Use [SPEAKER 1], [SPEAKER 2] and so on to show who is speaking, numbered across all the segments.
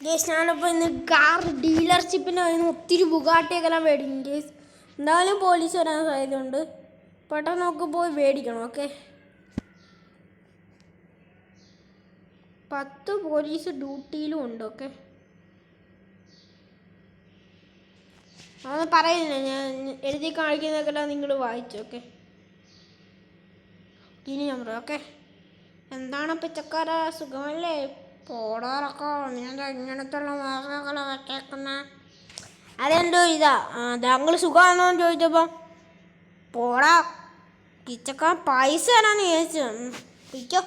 [SPEAKER 1] Guys ഞാനപ്പോൾ ഇന്ന് car ഡീലർഷിപ്പിന് ഒത്തിരി ബുഗാട്ടിയൊക്കെ മേടിക്കും ഗേസ്. എന്തായാലും പോലീസ് വരാൻ സാധ്യതയുണ്ട്. പെട്ടെന്ന് നമുക്ക് പോയി മേടിക്കണം. ഓക്കെ, 10 പോലീസ് ഡ്യൂട്ടിയിലും ഉണ്ട്. ഓക്കെ, അതൊന്നും പറയുന്നില്ല, ഞാൻ എഴുതി കാണിക്കുന്നതൊക്കെ നിങ്ങൾ വായിച്ചു. ഓക്കെ, ഇനി ഞാൻ പറയാം. ഓക്കെ, എന്താണ് പിച്ചക്കാര, സുഖമല്ലേ? പോടാറൊക്കെ ഞാൻ ഇങ്ങനത്തുള്ള മാസങ്ങളെ വെച്ചേക്കുന്ന അതെന്തോ ഇതാ താങ്കൾ സുഖമാണോ എന്ന് ചോദിച്ചപ്പോൾ പോടാ പിച്ചക്കാർ പൈസ തരാന്ന് ചോദിച്ചു. പിച്ചോ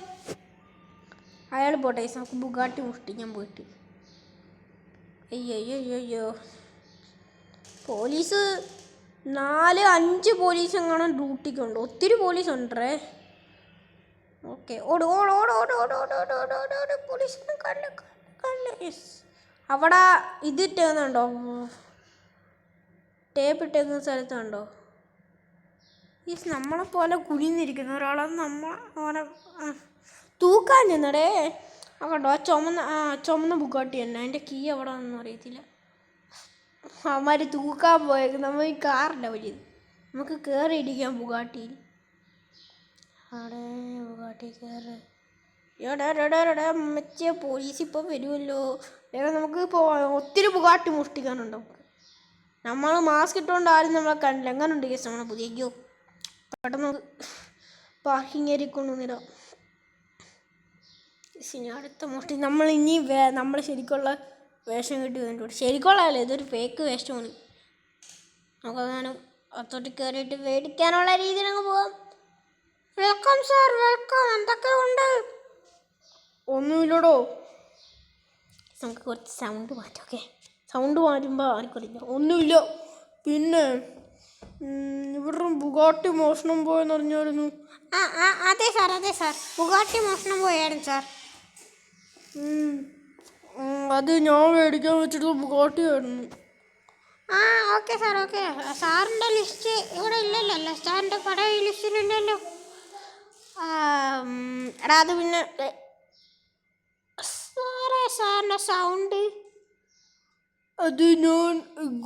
[SPEAKER 1] അയാൾ പോട്ടെ, നമുക്ക് ബുഗാട്ടി മോഷ്ടിക്കാൻ പോയിട്ട്. അയ്യോ പോലീസ് 4-5 പോലീസ് എങ്ങനെ ഡ്യൂട്ടിക്കുണ്ട്. ഒത്തിരി പോലീസ് ഉണ്ടേ. ഓക്കെ, ഓട് ഓട് ഓട് ഓട് ഓട് ഓട് ഓട് ഓട് ഓട് ഓട് പോലീസിനെ കണ്ട് അവിടെ ഇതിട്ടേക്കുന്നുണ്ടോ, ടേപ്പ് ഇട്ടേക്കുന്ന സ്ഥലത്തുണ്ടോ നമ്മളെ പോലെ കുനിഞ്ഞിരിക്കുന്ന ഒരാളെ നമ്മളെ തൂക്കാൻ ചെന്നടേ. കണ്ടോ ചുമന്ന ബുഗാട്ടി തന്നെ, അതിൻ്റെ കീ എവിടെ ഒന്നും അറിയത്തില്ല. അവന്മാർ തൂക്കാൻ പോയേക്കും. നമ്മൾ ഈ കാറില്ല വലിയത്, നമുക്ക് കയറി ഇടിക്കാം ബുഗാട്ടിയിൽ. അവിടെ ബുഗാട്ടി കയറ്. എടാ മറ്റേ പോലീസ് ഇപ്പോൾ വരുമല്ലോ. വേറെ നമുക്ക് ഇപ്പോൾ ഒത്തിരി ബുഗാട്ടി മോഷ്ടിക്കാനുണ്ടോ. നമ്മൾ മാസ്ക് ഇട്ടുകൊണ്ട് ആരും നമ്മളെ കണ്ടില്ല. എങ്ങനെയുണ്ട് കേസ് നമ്മളെ പുതിയ പെട്ടെന്ന് നമുക്ക് പാർക്കിംഗ് ഏരിയ കൊണ്ടുവന്നിടാം. ഇനി അടുത്ത മോഷ്ടി നമ്മൾ ശരിക്കുള്ള വേഷം കിട്ടി വന്നിട്ടുണ്ട്. ശരിക്കുള്ളതല്ലേ, ഇതൊരു ഫേക്ക് വേഷമാണ്. നമുക്കങ്ങനെ അത്തോട്ട് കയറിയിട്ട് മേടിക്കാനുള്ള രീതിയിൽ അങ്ങ് പോവാം. Welcome sir, welcome. എന്തൊക്കെ ഉണ്ട്? ഒന്നുമില്ലടോ. നമുക്ക് കുറച്ച് സൗണ്ട് മാറ്റാം. ഓക്കെ, സൗണ്ട് മാറ്റുമ്പോൾ ആർക്കറിയില്ല. ഒന്നുമില്ല. പിന്നെ ഇവിടെ ബുഗാട്ടി മോഷണം പോയെന്ന് അറിഞ്ഞായിരുന്നു. അതെ സാർ ബുഗാട്ടി മോഷണം പോയായിരുന്നു സാർ. അത് ഞാൻ മേടിക്കാൻ വെച്ചിട്ട് ബുഗാട്ടി ആയിരുന്നു. Okay sir, okay. സാറിൻ്റെ ലിസ്റ്റ് ഇവിടെ ഇല്ലല്ലോ, സാറിൻ്റെ കട ലിസ്റ്റിലില്ലല്ലോ. എടാ അത് പിന്നെ സാറിൻ്റെ സൗണ്ട് അത് ഞാൻ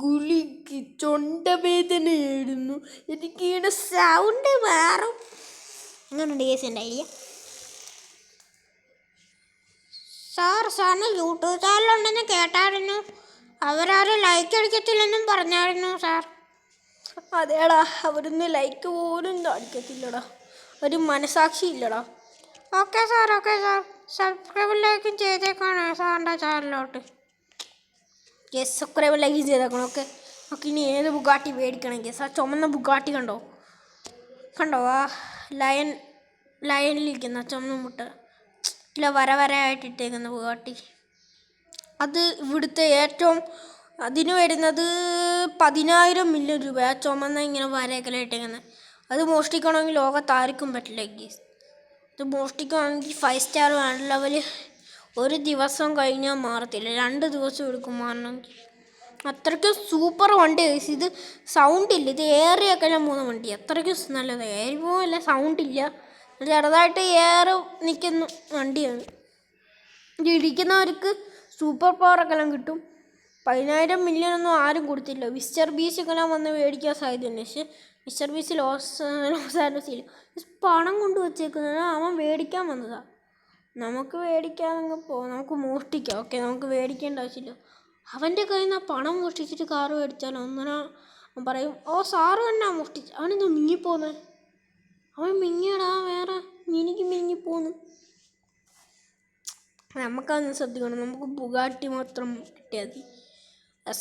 [SPEAKER 1] ഗുളിക്ക് തൊണ്ടവേദനയായിരുന്നു, എനിക്കിങ്ങനെ സൗണ്ട് മാറും. അങ്ങനെയുണ്ട് കേസിൻ്റെ ഐഡിയ. സാറിന് യൂട്യൂബ് ചാനലുണ്ടെന്ന് കേട്ടായിരുന്നു. അവരാരും ലൈക്ക് അടിക്കത്തില്ലെന്നും പറഞ്ഞായിരുന്നു സാർ. അതേടാ, അവരൊന്നും ലൈക്ക് പോലും അടിക്കത്തില്ലടാ, ഒരു മനസാക്ഷി ഇല്ലടാ. ഓക്കെ സാർ സബ്സ്ക്രൈബ് ലൈക്കും ചെയ്തേക്കാണ് സാറിൻ്റെ ചാനലിലോട്ട്. സബ്സ്ക്രൈബ് ലൈക്ക് ചെയ്തേക്കണം. ഓക്കെ, നമുക്ക് ഇനി ഏത് ബുഗാട്ടി മേടിക്കണമെങ്കിൽ സാർ ചുമന്ന ബുഗാട്ടി കണ്ടോ ആ ലയനിലിരിക്കുന്ന ചുമന്ന മുട്ട ഇല്ല വരയായിട്ട് ഇട്ടേക്കുന്ന ബുഗാട്ടി, അത് ഇവിടുത്തെ ഏറ്റവും അതിന് വരുന്നത് 10,000 മില്യൺ രൂപ. ആ ചുമന്ന ഇങ്ങനെ വരയൊക്കെ ഇട്ടേക്കുന്നത് അത് മോഷ്ടിക്കണമെങ്കിൽ ലോകത്താർക്കും പറ്റില്ല ഗീസ്. ഇത് മോഷ്ടിക്കുകയാണെങ്കിൽ 5 സ്റ്റാർ ലെവൽ. ഒരു ദിവസം കഴിഞ്ഞാൽ മാറത്തില്ല, 2 ദിവസം എടുക്കും മാറണമെങ്കിൽ. അത്രയ്ക്കും സൂപ്പർ വണ്ടി ഗൈസ്. ഇത് സൗണ്ടില്ല, ഇത് ഏറിയൊക്കെ ഞാൻ പോകുന്ന വണ്ടി. അത്രയ്ക്കും നല്ലത്. ഏറി പോകില്ല, സൗണ്ടില്ല, ചെറുതായിട്ട് ഏറ് നിൽക്കുന്ന വണ്ടിയാണ്. ഇത് ഇടിക്കുന്നവർക്ക് സൂപ്പർ പവറൊക്കെ എല്ലാം കിട്ടും. 10,000 മില്യൺ ഒന്നും ആരും കൊടുത്തില്ല. മിസ്റ്റർ ബീസ്റ്റൊക്കെ വന്ന് മേടിക്കാൻ സാധ്യതയുണ്ട്. പക്ഷേ മിസ്റ്റർ ബീസ്റ്റ് ലോസ് ആൻഡോസിൽ പണം കൊണ്ട് വച്ചേക്കുന്നത് അവൻ മേടിക്കാൻ വന്നതാണ്. നമുക്ക് മേടിക്കാനങ്ങ് പോകാം, നമുക്ക് മോഷ്ടിക്കാം. ഓക്കെ, നമുക്ക് മേടിക്കേണ്ട ആവശ്യമില്ല. അവൻ്റെ കയ്യിൽ നിന്ന് പണം മോഷ്ടിച്ചിട്ട് കാറ് മേടിച്ചാലോ. അങ്ങനെ അവൻ പറയും, സാറ് തന്നെ മോഷ്ടിച്ചു. അവനെന്താ മിങ്ങിപ്പോകുന്നത്? അവൻ മിങ്ങിയടാ, വേറെ മിങ്ങിപ്പോന്നു. നമുക്കതൊന്നും ശ്രദ്ധിക്കണം, നമുക്ക് ബുഗാട്ടി മാത്രം കിട്ടിയാൽ മതി.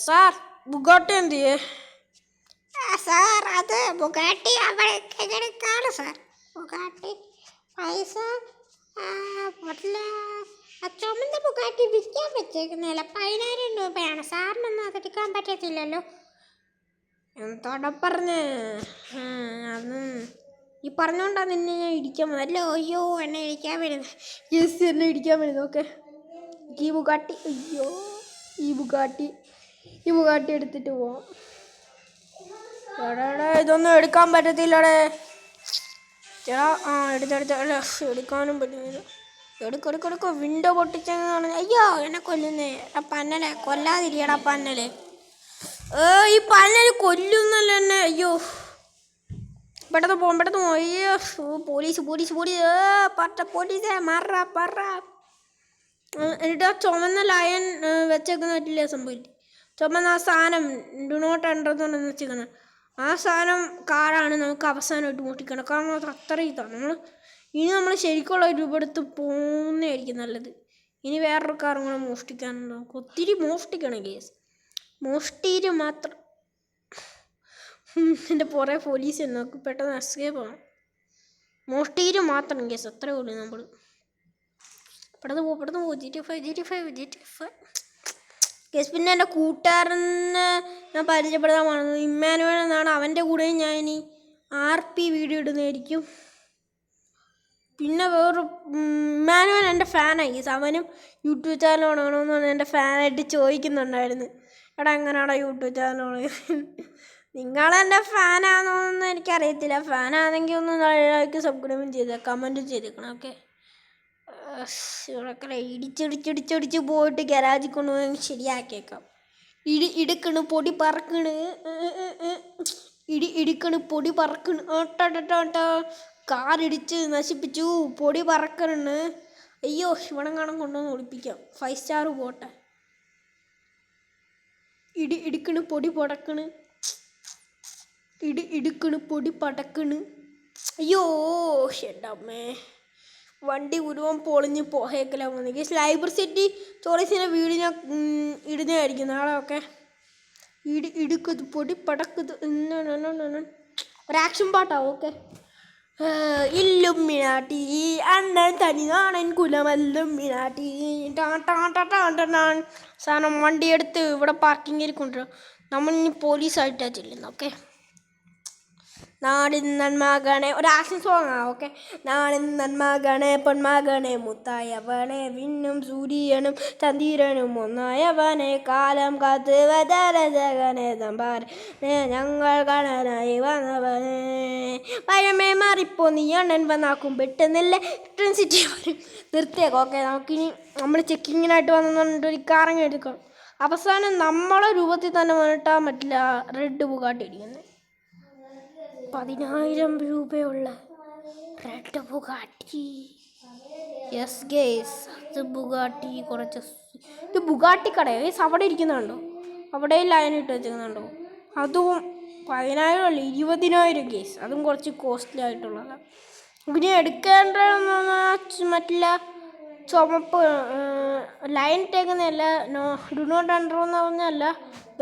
[SPEAKER 1] സാർ ബുഗാട്ടി എന്ത് ചെയ്യേ? സാർ അത് ബുഗാട്ടി അവിടെ കാണും സാർ. ബുഗാട്ടി പൈസ ചുമന്ന ബുഗാട്ടി വിൽക്കാൻ വെച്ചേക്കുന്നില്ല, 10,000 രൂപയാണ്. സാറിനൊന്നും അതെടുക്കാൻ പറ്റത്തില്ലല്ലോ. എന്തോടെ പറഞ്ഞ് അത് ഈ പറഞ്ഞുകൊണ്ടാണ് നിന്നെ ഞാൻ ഇടിക്കാൻ വന്നല്ലോ. അയ്യോ എന്നെ ഇടിക്കാൻ വരുന്നത്. എന്നെ ഇടിക്കാൻ വരുന്നത്. ഓക്കെ, ഈ ബുഗാട്ടി ഈ ബുഗാട്ടി എടുത്തിട്ട് പോവാം. എടാ ഇതൊന്നും എടുക്കാൻ പറ്റത്തില്ലടേ ചേട്ടാ. എടുക്കാനും പറ്റുന്നില്ല. എടുക്കെടുക്കെടുക്കോ വിൻഡോ പൊട്ടിച്ചാണ്. അയ്യോ എന്നെ കൊല്ലുന്നേ. പന്നലെ കൊല്ലാതിരിയടാ പന്നല്. ഈ പന്നല് കൊല്ലുന്നല്ലോ എന്നെ. അയ്യോ പെട്ടെന്ന് പോകും. അയ്യോ പോലീസ് പോലീസേ പറ. എന്നിട്ട് ആ ചുമന്ന ലയൻ വെച്ചേക്കുന്ന പറ്റില്ല സംഭവില്ല. ചുമന്ന ആ സാധനം ഡു നോട്ട് എൻ്റർ എന്നുണ്ടെന്ന് വെച്ചേക്കുന്നത്. ആ സാധനം കാറാണ് നമുക്ക് അവസാനമായിട്ട് മോഷ്ടിക്കണം. കാരണം അത് അത്ര ഇതാണ്. നമ്മൾ ശരിക്കുള്ള രൂപ എടുത്ത് പോകുന്നതായിരിക്കും നല്ലത്. ഇനി വേറൊരു കാറും കൂടെ മോഷ്ടിക്കാനുണ്ട്. നമുക്ക് ഒത്തിരി മോഷ്ടിക്കണം കേസ്. മോഷ്ടിയിൽ മാത്രം എൻ്റെ പുറകെ പോലീസ് നോക്കി പെട്ടെന്ന് എസ്കേപ്പ് ആവണം. മോഷ്ടിയിൽ മാത്രം കേസ്. അത്രേ ഉള്ളൂ. നമ്മൾ പെട്ടെന്ന് പോകും. GTA 5 case. പിന്നെ എൻ്റെ കൂട്ടുകാരനെ ഞാൻ പരിചയപ്പെടുത്താൻ പോകുന്നത് ഇമ്മാനുവൽ എന്നാണ്. അവൻ്റെ കൂടെയും ഞാൻ ഇനി RP വീഡിയോ ഇടുന്നതായിരിക്കും. പിന്നെ ഇമ്മാനുവൽ എൻ്റെ ഫാനായി. അവനും യൂട്യൂബ് ചാനൽ തുടങ്ങണമെന്ന് പറഞ്ഞാൽ എൻ്റെ ഫാനായിട്ട് ചോദിക്കുന്നുണ്ടായിരുന്നു. എടാ എങ്ങനെയാടാ യൂട്യൂബ് ചാനൽ തുടങ്ങി? നിങ്ങളെൻ്റെ ഫാനാണെന്നൊന്നും എനിക്കറിയത്തില്ല. ഫാനാണെങ്കിൽ ഒന്ന് ലൈക്ക് സബ്സ്ക്രൈബും ചെയ്തേ, കമൻറ്റും ചെയ്തേക്കണം. ഓക്കെ. ഇവിടെയൊക്കെ ഇടിച്ചിടിച്ചിടിച്ചിടിച്ച് പോയിട്ട് ഗരാജിൽ കൊണ്ടുപോയി ശരിയാക്കിയേക്കാം. ഇടുക്കണ് പൊടി പറക്കണ്. ഇടിക്കണ് പൊടി പറക്കണ്. കാറിടിച്ച് നശിപ്പിച്ചു. പൊടി പറക്കണ്. അയ്യോ ഇവിടെ കാണാൻ കൊണ്ടുവന്ന് ഒളിപ്പിക്കാം. 5 സ്റ്റാർ പോട്ടെ. ഇടുക്കണ് പൊടി പടക്കണ്. ഇടുക്കണ് പൊടി പടക്കണ്. അയ്യോ എൻ്റെ അമ്മേ, വണ്ടി ഉരുവം പൊളിഞ്ഞ് പോയേക്കല വന്നെങ്കിൽ ലൈബ്രറി സിറ്റി സ്റ്റോറീസിൻ്റെ വീഡിയോ ഞാൻ ഇടുന്നതായിരിക്കും നാളെ. ഒക്കെ ഇടുക്കത് പൊടി പടക്കത് ഒരു ആക്ഷൻ പാട്ടാവും. ഓക്കെ. ഇല്ലുമിനാട്ടി അണ്ണൻ തനി നാണൻ കുലമല്ലുമിനാട്ടി സാധനം വണ്ടിയെടുത്ത് ഇവിടെ പാർക്കിങ്ങിൽ കൊണ്ടുവരും. നമ്മൾ ഇനി പോലീസായിട്ടാണ് ചെല്ലുന്നത്. ഓക്കെ. നാടിൻ നന്മകണേ ഒരു ആക്ഷൻ സോങ്ങാ. ഓക്കെ. നാടിൻ നന്മകണേ പൊന്മകണേ മുത്തായവനെ വിണ്ണും സൂര്യനും ചന്ദ്രനും ഒന്നായവനെ കാലം കാത്ത് വതരജകനെ തമ്പാരനെ ഞങ്ങൾ കാണാനായി വന്നവനെ പഴമേ മാറിപ്പോ നീ അണ്ണൻ വന്നാക്കും പെട്ടെന്നല്ലേ റിട്ടേൺ സിറ്റി വരും. നിർത്തിയേക്കാം. ഓക്കെ. നമുക്കിനി നമ്മൾ ചെക്കിങ്ങിനായിട്ട് വന്നിട്ട് ഒരു കാറങ്ങ് എടുക്കണം. അവസാനം നമ്മളെ രൂപത്തിൽ തന്നെ വന്നിട്ടാൻ പറ്റില്ല റെഡ് ബുഗാട്ടി ഇടിക്കുന്നത്. 10,000 രൂപയുള്ള റെഡ് ബുഗാട്ടി. യെസ് ഗേസ്, അത് ബുഗാട്ടി. കുറച്ച് ഇത് ബുഗാട്ടി കടയോ അവിടെ ഇരിക്കുന്നുണ്ടോ? അവിടെ ലൈൻ ഇട്ട് വെച്ചിരിക്കുന്നുണ്ടോ? അതും 10,000 അല്ല 20,000 കേസ്. അതും കുറച്ച് കോസ്റ്റ്ലി ആയിട്ടുള്ളതാണ്. ഇനി എടുക്കേണ്ടതെന്ന് മറ്റില്ല ചുമപ്പ് ലൈൻ ഇട്ടേക്കുന്നതല്ല. ഡു നോട്ട് എൻ്റർ എന്ന് പറഞ്ഞല്ല.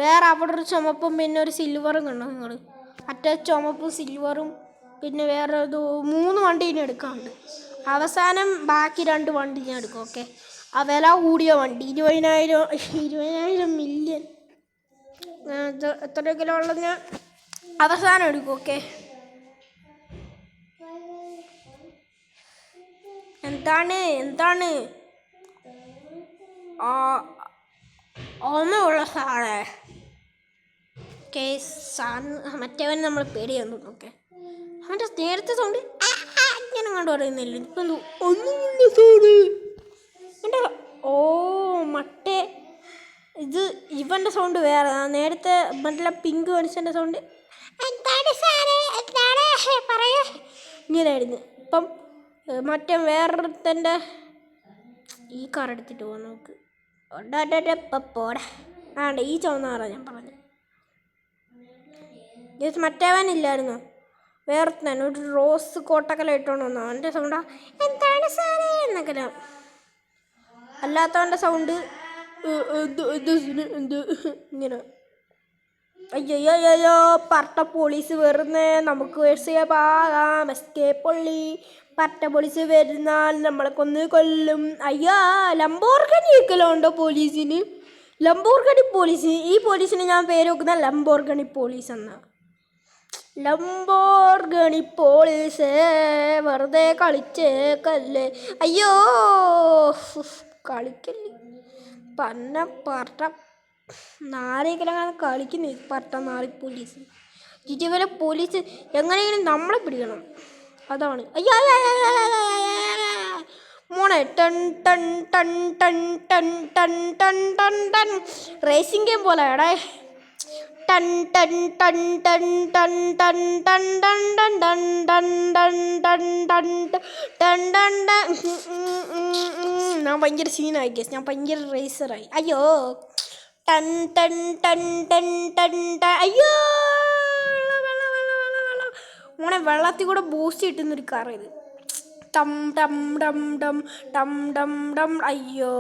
[SPEAKER 1] വേറെ അവിടെ ഒരു ചുമപ്പും പിന്നെ ഒരു സിൽവറും കണ്ടോ നിങ്ങൾ? മറ്റേ ചുമപ്പും സിൽവറും പിന്നെ വേറെ 3 വണ്ടി ഇനി എടുക്കാറുണ്ട്. അവസാനം ബാക്കി 2 വണ്ടി ഞാൻ എടുക്കും. ഓക്കെ. ആ വില കൂടിയ വണ്ടി 20,000 മില്യൺ എത്ര കിലോ ഉള്ളത് ഞാൻ അവസാനം എടുക്കും. ഓക്കെ. എന്താണ് ഓർമ്മയുള്ള സാറേ മറ്റവൻ നമ്മൾ പേടിയാന്ന് തോന്നുന്നു. ഓക്കെ. അവൻ്റെ നേരത്തെ സൗണ്ട് ഇങ്ങനെ കണ്ടു പറയുന്നില്ല. ഇപ്പം ഒന്നുമില്ല സൗണ്ട് എൻ്റെ. മറ്റേ ഇത് ഇവൻ്റെ സൗണ്ട് വേറെ. നേരത്തെ മറ്റുള്ള പിങ്ക് മനുഷ്യൻ്റെ സൗണ്ട് പറയാ ഇങ്ങനെയായിരുന്നു. ഇപ്പം മറ്റേ വേറൊരുത്തൻ്റെ ഈ കാർ എടുത്തിട്ട് പോകാൻ നോക്ക്. പോടെ ആണ്ട് ഈ ചുവന്നാറാ ഞാൻ പറഞ്ഞു. മറ്റേവനില്ലായിരുന്നോ വേറെ ഒരു റോസ് കോട്ടക്കല ഇട്ടോണ്ട് വന്നോ? അവൻ്റെ സൗണ്ടാ എന്താണ് സാറേ എന്നൊക്കെ. അല്ലാത്തവൻ്റെ സൗണ്ട് ഇങ്ങനെ. അയ്യോ പട്ട പോലീസ് വരുന്നേ, നമുക്ക് വേഴ്സിയാം എസ്കേപ്പ് പൊള്ളി. പട്ട പോലീസ് വരുന്നാൽ നമ്മളെ കൊന്ന് കൊല്ലും. അയ്യോ ലംബോർഗിനി ഒക്കെയുണ്ടോ പോലീസിന്? Lamborghini police. ഈ പോലീസിന് ഞാൻ പേര് വെക്കുന്ന ലംബോർഗിനി പോലീസ് എന്നാ. ലംബോർഗിനി പോലീസ് വെറുതെ കളിച്ചേക്കല്ലേ. അയ്യോ കളിക്കല്ലേ പന്ന പട്ട നാരേക്കലാണ് കളിക്കുന്നത്. പട്ട നാറി പോലീസ്. GTA പോലീസ് എങ്ങനെയെങ്കിലും നമ്മളെ പിടിക്കണം. അതാണ്. അയ്യോ മോണെ ടൺ ടൺ ടൺ ടൺ ടൺ ടൺ ടൺ ടൺ ടൺ റേസിംഗ് ഗെയിം പോലെ എടേ ടൺ ടൺ ടൺ ടൺ ടൺ ടൺ ടൺ ടൺ ടൺ ടൺ ടൺ ടൺ ടൺ ടൺ ടൺ ടൺ. ഞാൻ ഭയങ്കര സീനായി ഗൈസ്, ഞാൻ ഭയങ്കര റേസറായി. അയ്യോ ടൺ ടൺ ടൺ ടൺ ടൺ ടൺ. അയ്യോ മോനെ വെള്ളത്തിൽ കൂടെ ബൂസ്റ്റ് കിട്ടുന്നൊരു കാർ ഇത്. ടം ടം ടം ടം ടം ടം ടം. അയ്യോ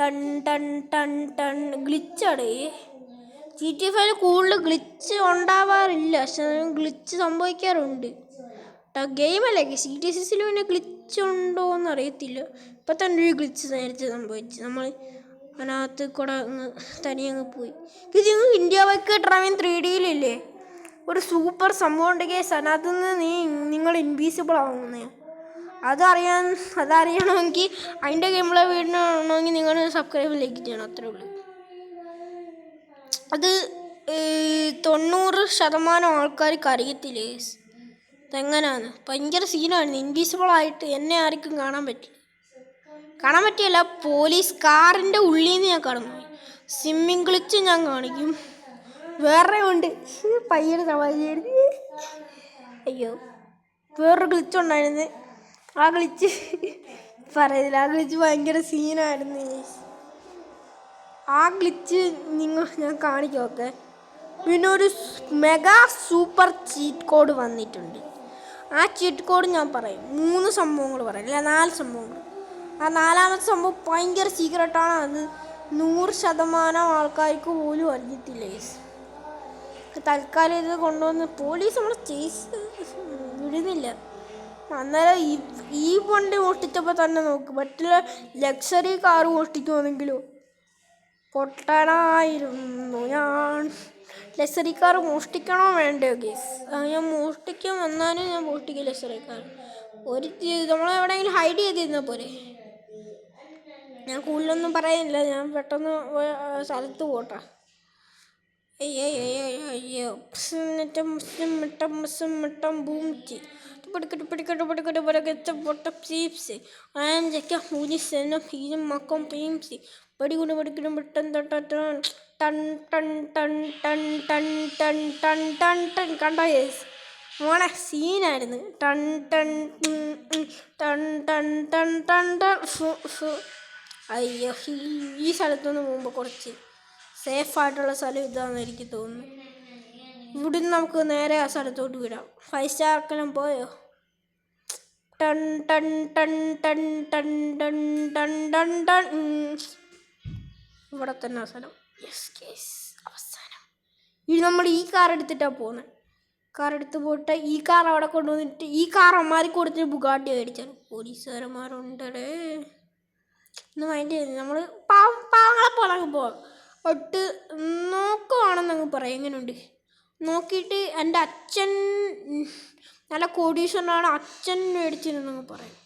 [SPEAKER 1] ടൺ ടൺ ടൺ ടൺ. ഗ്ലിച്ചാടേ GTA 5 കൂടുതൽ ഗ്ലിച്ച് ഉണ്ടാവാറില്ല, പക്ഷെ ഗ്ലിച്ച് സംഭവിക്കാറുണ്ട്. ഗെയിമല്ലേ GTA 6 പിന്നെ ഗ്ലിച്ച് ഉണ്ടോ എന്ന് അറിയത്തില്ല. ഇപ്പം തന്നെ ഒരു ഗ്ലിച്ച് നേരത്തെ സംഭവിച്ചു, നമ്മൾ അതിനകത്ത് കൂടെ തനിയെ അങ്ങ് പോയി. ഇത് ഇന്ത്യ ബൈക്ക് ഡ്രൈവിംഗ് 3Dയിലില്ലേ ഒരു സൂപ്പർ സംഭവം ഉണ്ട് കേസ്. അതിനകത്ത് നിന്ന് നിങ്ങൾ ഇൻവിസിബിൾ ആവുന്നേ. അതറിയണമെങ്കിൽ അതിൻ്റെ ഗെയിമുള്ള വീടിനാണെങ്കിൽ നിങ്ങൾ സബ്സ്ക്രൈബ് ലൈക്ക് ചെയ്യണം, അത്രേ ഉള്ളൂ. അത് 90% ആൾക്കാർക്ക് അറിയത്തില്ലേ ഇതെങ്ങനെയാണ്. ഭയങ്കര സീനായിരുന്നു. ഇൻവിസിബിളായിട്ട് എന്നെ ആർക്കും കാണാൻ പറ്റിയല്ല. പോലീസ് കാറിൻ്റെ ഉള്ളിൽ നിന്ന് ഞാൻ കടന്നുപോയി. സ്വിമ്മിങ് ഗ്ലിച്ച് ഞാൻ കാണിക്കും, വേറെ ഉണ്ട് പയ്യന് സമാധിയായിരുന്നു. അയ്യോ വേറൊരു ഗ്ലിച്ച് ഉണ്ടായിരുന്നു, ആ ഗ്ലിച്ച് പറയുന്നില്ല. ആ ഗ്ലിച്ച് ഭയങ്കര സീനായിരുന്നു. ആ ഗ്ലിച്ച് ഞാൻ കാണിക്കാം. ഓക്കെ, പിന്നെ ഒരു മെഗാ സൂപ്പർ ചീറ്റ് കോഡ് വന്നിട്ടുണ്ട്. ആ ചീറ്റ് കോഡ് ഞാൻ പറയും. 3 സംഭവങ്ങൾ പറയാം, അല്ല 4 സംഭവങ്ങൾ. ആ 4ാമത്തെ സംഭവം ഭയങ്കര സീക്രട്ടാണ്. അത് 100% ആൾക്കാർക്ക് പോലും അറിയത്തില്ല. തൽക്കാലം ഇത് കൊണ്ടുവന്ന് പോലീസ് നമ്മളെ വിടുന്നില്ല. അന്നേരം ഈ വണ്ടി മോഷ്ടിച്ചപ്പോൾ തന്നെ നോക്ക്, മറ്റുള്ള ലക്സറി കാർ മോഷ്ടിക്കുമെന്നെങ്കിലോ പൊട്ടനായിരുന്നു ഞാൻ. ലക്സറി കാർ മോഷ്ടിക്കണോ വേണ്ടയോ കേസ്? ഞാൻ മോഷ്ടിക്കാൻ വന്നാലും ഞാൻ മോഷ്ടിക്കും ലക്സറി കാർ. നമ്മളെവിടെയെങ്കിലും ഹൈഡ് ചെയ്തിരുന്നാൽ പോരെ. ഞാൻ കൂടുതലൊന്നും പറയുന്നില്ല, ഞാൻ പെട്ടെന്ന് സ്ഥലത്ത് പോട്ടെ. അയ്യോ ബൂംച്ചി കണ്ടോ യേസ് മോളെ സീനായിരുന്നു. ടൺ ടൺ ടൺ ടൺ ടൺ ടൺ ടൺ. അയ്യോ ഈ സ്ഥലത്തൊന്ന് പോകുമ്പോൾ കുറച്ച് സേഫായിട്ടുള്ള സ്ഥലം ഇതാണെന്ന് എനിക്ക് തോന്നുന്നു. ഇവിടുന്ന് നമുക്ക് നേരെ ആ സ്ഥലത്തോട്ട് വിടാം. 5 സ്റ്റാർക്കെല്ലാം പോയോ? ടൺ ടൺ ടൺ ടൺ ടൺ ടൺ ടൺ ടൺ ടൺ. ഇവിടെ തന്നെ അവസാനം. അവസാനം ഇനി നമ്മൾ ഈ കാർ എടുത്തിട്ടാണ് പോകുന്നത്. കാർ എടുത്ത് പോയിട്ട് ഈ കാർ അവിടെ കൊണ്ടുവന്നിട്ട് ഈ കാർ അമ്മാർക്ക് കൊടുത്തിട്ട് ബുഗാട്ടി മേടിച്ചാൽ. പോലീസുകാരന്മാരുണ്ടേ ഒന്ന് മൈൻഡ് ചെയ്ത് നമ്മൾ പാവങ്ങളെ പോലെ അങ്ങ് പോവാം. ഒട്ട് നോക്കുവാണെന്നങ്ങ് പറയാം. എങ്ങനെയുണ്ട് നോക്കിയിട്ട് എൻ്റെ അച്ഛൻ നല്ല കോടീശ്വരനാണ്, അച്ഛൻ മേടിച്ചിരുന്നങ്ങ് പറയും.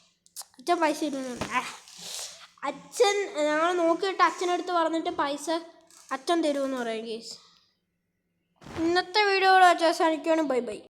[SPEAKER 1] അച്ഛൻ പൈസ ഇടുന്നുണ്ട്. അച്ഛൻ ഞങ്ങൾ നോക്കിയിട്ട് അച്ഛനടുത്ത് പറഞ്ഞിട്ട് പൈസ അച്ഛൻ തരുമെന്ന് പറയും കേസ്. ഇന്നത്തെ വീഡിയോ അവസാനിക്കുകയാണ്. Bye bye.